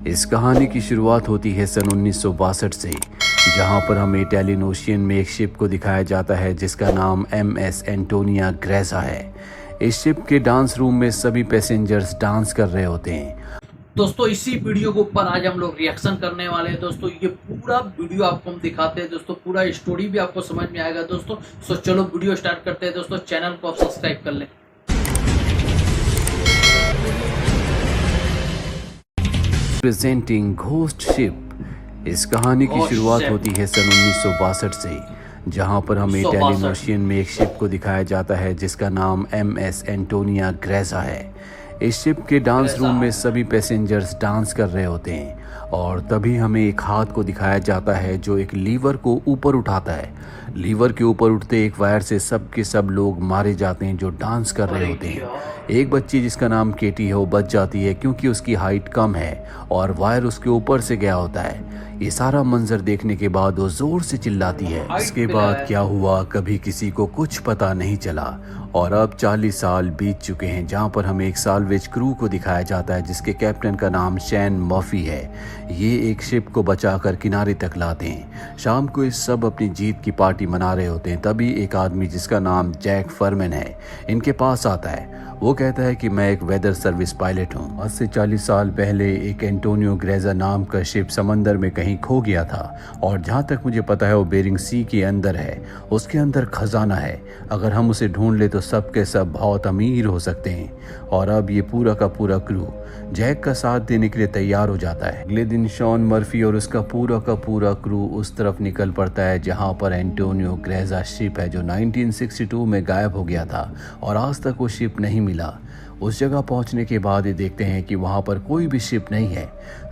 इस कहानी की शुरुआत होती है सन 1962 से, जहां पर हमें इटालियन ओशियन में एक शिप को दिखाया जाता है जिसका नाम MS एंटोनिया ग्रेजा है। इस शिप के डांस रूम में सभी पैसेंजर्स डांस कर रहे होते हैं। दोस्तों इसी वीडियो के ऊपर आज हम लोग रिएक्शन करने वाले हैं। दोस्तों ये पूरा वीडियो आपको हम दिखाते हैं, दोस्तों पूरा स्टोरी भी आपको समझ में आएगा दोस्तों। सो चलो वीडियो स्टार्ट करते हैं दोस्तों। चैनल को आप सब्सक्राइब कर लें। Presenting ghost ship. इस कहानी की शुरुआत होती है सन 1962 से, जहां पर हमें इटालियन ओशियन में एक शिप को दिखाया जाता है जिसका नाम MS एंटोनिया ग्रेजा है। इस शिप के डांस रूम में सभी पैसेंजर्स डांस कर रहे होते हैं और तभी हमें एक हाथ को दिखाया जाता है जो एक लीवर को ऊपर उठाता है। लीवर के ऊपर उठते एक वायर से सब के सब लोग मारे जाते हैं जो डांस कर रहे होते हैं। एक बच्ची जिसका नाम केटी है वो बच जाती है क्योंकि उसकी हाइट कम है और वायर उसके ऊपर से गया होता है। ये सारा मंजर देखने के बाद वो जोर से चिल्लाती है। इसके बाद क्या हुआ कभी किसी को कुछ पता नहीं चला और अब 40 साल बीत चुके हैं, जहां पर हमें एक साल्वेज क्रू को दिखाया जाता है जिसके कैप्टन का नाम शैन मर्फी है। ये एक शिप को बचाकर किनारे तक लाते हैं। शाम को इस सब अपनी जीत की पार्टी मना रहे होते हैं। तभी एक आदमी जिसका नाम जैक फरमैन है इनके पास आता है। वो कहता है कि मैं एक वेदर सर्विस पायलट हूँ। आज से 40 साल पहले एक एंटोनियो ग्रेजा नाम का शिप समंदर में कहीं खो गया था और जहाँ तक मुझे पता है वो बेरिंग सी के अंदर है। उसके अंदर खजाना है। अगर हम उसे ढूंढ ले तो सब के सब बहुत अमीर हो सकते हैं। और अब ये पूरा का पूरा क्रू जैक का साथ देने के लिए तैयार हो जाता है। अगले दिन शॉन मर्फी और उसका पूरा का पूरा क्रू उस तरफ निकल पड़ता है जहाँ पर एंटोनियो ग्रेजा शिप है जो 1962 में गायब हो गया था और आज तक वो शिप नहीं मिला। उस जगह पहुंचने के बाद ये देखते हैं कि वहां पर कोई भी शिप नहीं है।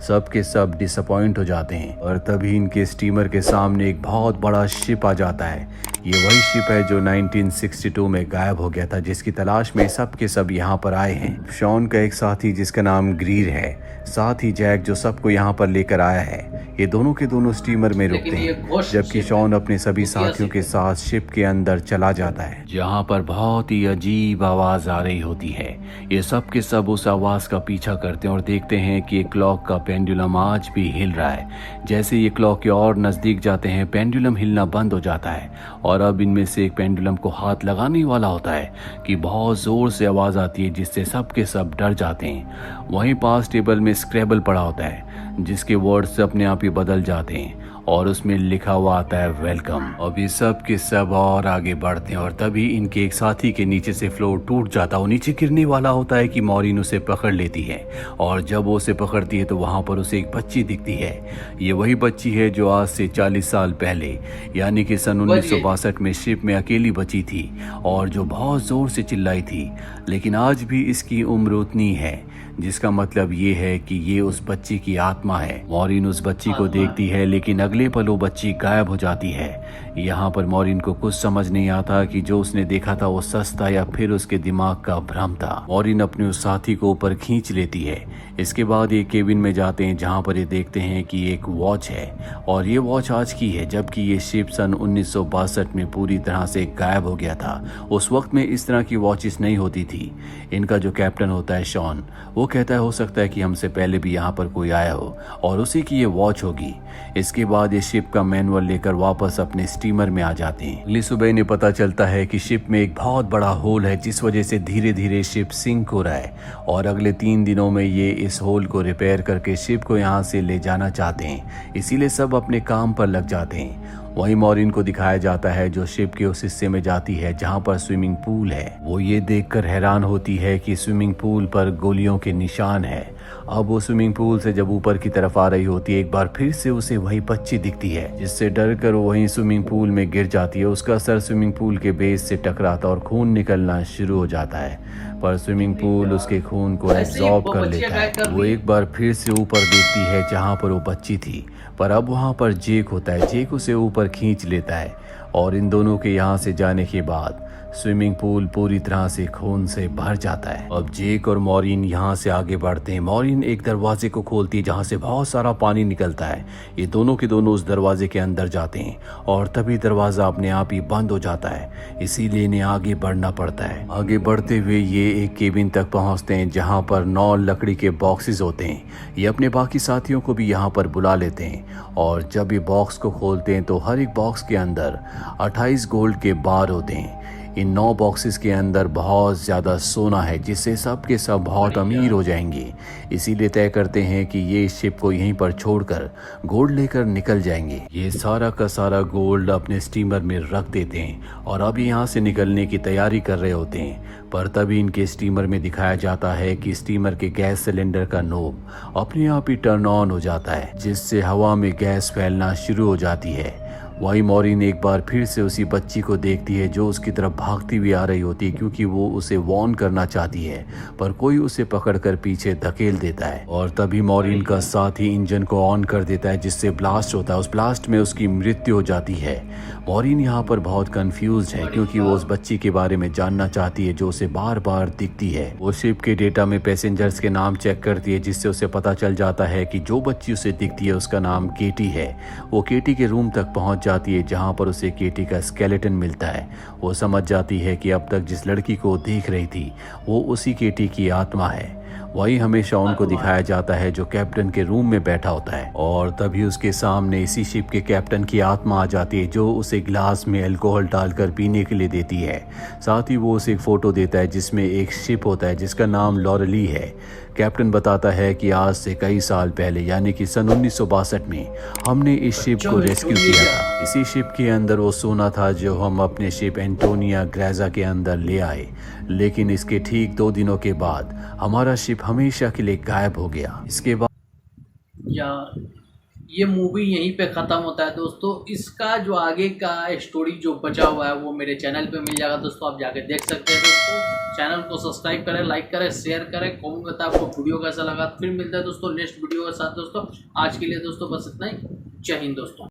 सब के सब डिसअपॉइंट हो जाते हैं और तभी इनके स्टीमर के सामने एक बहुत बड़ा शिप आ जाता है। ये वही शिप है जो 1962 में गायब हो गया था, जिसकी तलाश में सब के सब यहाँ पर आए हैं। शॉन का एक साथी जिसका नाम ग्रीर है, साथ ही जैक जो सबको यहाँ पर लेकर आया है। ये दोनों के दोनों स्टीमर में रुकते हैं जबकि शॉन अपने सभी साथियों के साथ शिप के अंदर चला जाता है, जहाँ पर बहुत ही अजीब आवाज आ रही होती है। ये सब के सब उस आवाज का पीछा करते हैं और देखते हैं कि क्लॉक का पेंडुलम आज भी हिल रहा है। जैसे ये क्लॉक के और नजदीक जाते हैं पेंडुलम हिलना बंद हो जाता है और अब इनमें से एक पेंडुलम को हाथ लगाने वाला होता है कि बहुत जोर से आवाज आती है जिससे सब के सब डर जाते हैं। वहीं पास टेबल में स्क्रैबल पड़ा होता है जिसके वर्ड्स अपने आप ही बदल जाते हैं और उसमें लिखा हुआ आता है वेलकम। अब ये सब के सब और आगे बढ़ते हैं और तभी इनके एक साथी के नीचे से फ्लोर टूट जाता है। वो नीचे गिरने वाला होता है कि मॉरिन उसे पकड़ लेती है और जब वो उसे पकड़ती है तो वहां पर उसे एक बच्ची दिखती है। ये वही बच्ची है जो आज से 40 साल पहले यानी कि सन 1962 में शिप में अकेली बची थी और जो बहुत जोर से चिल्लाई थी। लेकिन आज भी इसकी उम्र उतनी है, जिसका मतलब ये है कि ये उस बच्ची की आत्मा है। मॉरिन उस बच्ची को देखती है लेकिन अगले पल वो बच्ची गायब हो जाती है। यहाँ पर मॉरिन को कुछ समझ नहीं आता कि जो उसने देखा था वो सच था या फिर उसके दिमाग का भ्रम था। मॉरिन अपने उस साथी को ऊपर खींच लेती है। इसके बाद ये केबिन में जाते हैं जहाँ पर ये देखते हैं कि एक वॉच है और ये वॉच आज की है, जबकि ये शिप सन 1962 में पूरी तरह से गायब हो गया था। उस वक्त में इस तरह की वॉचेस नहीं होती थी। इनका जो कैप्टन होता है शॉन, वो कहता है हो सकता है कि हमसे पहले भी यहाँ पर कोई आया हो और उसी की ये वॉच होगी। इसके बाद ये शिप का मैनुअल लेकर वापस अपने स्टीमर में आ जाते हैं। अगली सुबह इन्हें पता चलता है कि शिप में एक बहुत बड़ा होल है जिस वजह से धीरे धीरे शिप सिंक हो रहा है और अगले 3 दिनों में ये इस होल को रिपेयर करके शिप को यहाँ से ले जाना चाहते हैं। इसीलिए सब अपने काम पर लग जाते हैं। वहीं मॉरिन को दिखाया जाता है जो शिप के उस हिस्से में जाती है जहां पर स्विमिंग पूल है। वो ये देखकर हैरान होती है कि स्विमिंग पूल पर गोलियों के निशान है। अब वो स्विमिंग पूल से जब ऊपर की तरफ आ रही होती है एक बार फिर से उसे वही बच्ची दिखती है, जिससे डर कर वो वहीं स्विमिंग पूल में गिर जाती है। उसका सर स्विमिंग पूल के बेस से टकराता और खून निकलना शुरू हो जाता है, पर स्विमिंग पूल उसके खून को एब्जॉर्ब कर लेता है। वो एक बार फिर से ऊपर देखती है जहाँ पर वो बच्ची थी, पर अब वहाँ पर जेक होता है। जेक उसे ऊपर खींच लेता है और इन दोनों के यहाँ से जाने के बाद स्विमिंग पूल पूरी तरह से खून से भर जाता है। अब जेक और मॉरिन यहाँ से आगे बढ़ते हैं। मॉरिन एक दरवाजे को खोलती है जहाँ से बहुत सारा पानी निकलता है। ये दोनों के दोनों उस दरवाजे के अंदर जाते हैं और तभी दरवाज़ा अपने आप ही बंद हो जाता है, इसीलिए इन्हें आगे बढ़ना पड़ता है। आगे बढ़ते हुए ये एक केबिन तक पहुँचते हैं जहाँ पर 9 लकड़ी के बॉक्सेस होते हैं। ये अपने बाकी साथियों को भी यहाँ पर बुला लेते हैं और जब ये बॉक्स को खोलते हैं तो हर एक बॉक्स के अंदर 28 गोल्ड के बार होते हैं। इन 9 बॉक्सेस के अंदर बहुत ज़्यादा सोना है जिससे सब के सब बहुत अमीर हो जाएंगे। इसीलिए तय करते हैं कि ये इस शिप को यहीं पर छोड़कर गोल्ड लेकर निकल जाएंगे। ये सारा का सारा गोल्ड अपने स्टीमर में रख देते हैं और अब यहाँ से निकलने की तैयारी कर रहे होते हैं, पर तभी इनके स्टीमर में दिखाया जाता है कि स्टीमर के गैस सिलेंडर का नोब अपने आप ही टर्न ऑन हो जाता है, जिससे हवा में गैस फैलना शुरू हो जाती है। वही मॉरिन एक बार फिर से उसी बच्ची को देखती है जो उसकी तरफ भागती हुई आ रही होती है, क्योंकि वो उसे वार्न करना चाहती है, पर कोई उसे पकड़कर पीछे धकेल देता है और तभी मॉरिन का साथी इंजन को ऑन कर देता है जिससे ब्लास्ट होता है। उस ब्लास्ट में उसकी मृत्यु हो जाती है। मॉरिन यहाँ पर बहुत कंफ्यूज है क्योंकि वो उस बच्ची के बारे में जानना चाहती है जो उसे बार बार दिखती है। वो शिप के डेटा में पैसेंजर्स के नाम चेक करती है जिससे उसे पता चल जाता है कि जो बच्ची उसे दिखती है उसका नाम केटी है। वो केटी के रूम तक पहुंच जाती है जहां पर उसे केटी का स्केलेटन मिलता है। वो समझ जाती है कि अब तक जिस लड़की को देख रही थी वो उसी केटी की आत्मा है। वही हमेशा उनको दिखाया जाता है जो कैप्टन के रूम में बैठा होता है और तभी उसके सामने इसी शिप के कैप्टन की आत्मा आ जाती है जो उसे ग्लास में अल्कोहल डालकर पीने के लिए देती है। साथ ही वो उसे एक फोटो देता है जिसमें एक शिप होता है जिसका नाम लॉरेली है। कैप्टन बताता है कि आज से कई साल पहले यानी कि सन 1962 में हमने इस शिप को रेस्क्यू किया था। इसी शिप के अंदर वो सोना था जो हम अपने शिप एंटोनिया ग्रेजा के अंदर ले आए, लेकिन इसके ठीक 2 दिनों के बाद हमारा शिप हमेशा के लिए गायब हो गया। इसके बाद यार ये मूवी यहीं पे ख़त्म होता है दोस्तों। इसका जो आगे का स्टोरी जो बचा हुआ है वो मेरे चैनल पे मिल जाएगा दोस्तों, आप जाके देख सकते हैं दोस्तों। चैनल को सब्सक्राइब करें, लाइक करें, शेयर करें, कमेंट बताएं आपको वीडियो कैसा लगा। फिर मिलता है दोस्तों नेक्स्ट वीडियो के साथ दोस्तों। आज के लिए दोस्तों बस इतना ही। जय हिंद दोस्तों।